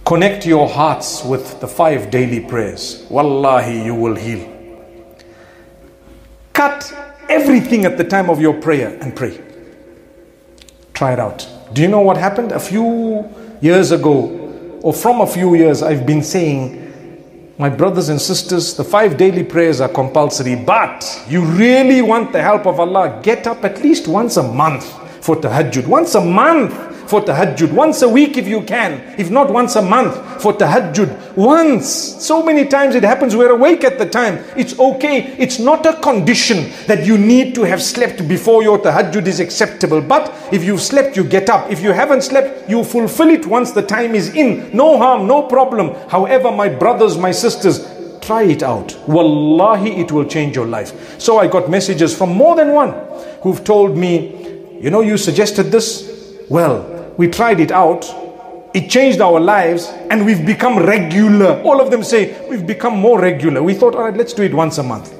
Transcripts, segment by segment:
Connect your hearts with the 5 daily prayers. Wallahi, you will heal. Cut everything at the time of your prayer and pray. Try it out. Do you know what happened? A few years ago, or from a few years, I've been saying, my brothers and sisters, the 5 daily prayers are compulsory, but you really want the help of Allah, get up at least once a month for tahajjud. Once a month for tahajjud. Once a week if you can. If not, once a month for tahajjud. Once. So many times it happens, we're awake at the time. It's okay. It's not a condition that you need to have slept before your tahajjud is acceptable. But if you've slept, you get up. If you haven't slept, you fulfill it once the time is in. No harm, no problem. However, my brothers, my sisters, try it out. Wallahi, it will change your life. So I got messages from more than one who've told me, you know, you suggested this. Well, we tried it out. It changed our lives and we've become regular. All of them say, we've become more regular. We thought, all right, let's do it once a month.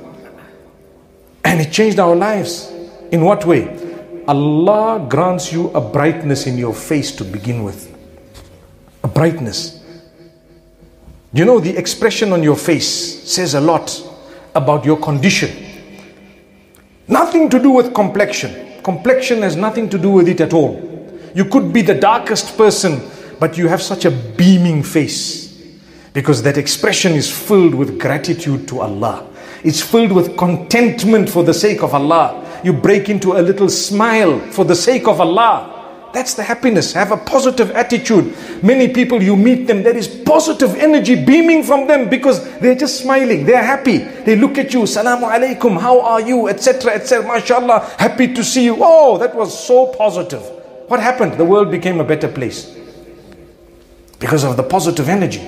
And it changed our lives. In what way? Allah grants you a brightness in your face to begin with. A brightness. You know, the expression on your face says a lot about your condition. Nothing to do with complexion. Complexion has nothing to do with it at all. You could be the darkest person, but you have such a beaming face, because that expression is filled with gratitude to Allah. It's filled with contentment for the sake of Allah. You break into a little smile for the sake of Allah. That's the happiness. Have a positive attitude. Many people, you meet them, there is positive energy beaming from them because they're just smiling. They're happy. They look at you, Salamu alaikum, how are you, etc., etc. MashaAllah, happy to see you. Oh, that was so positive. What happened? The world became a better place because of the positive energy.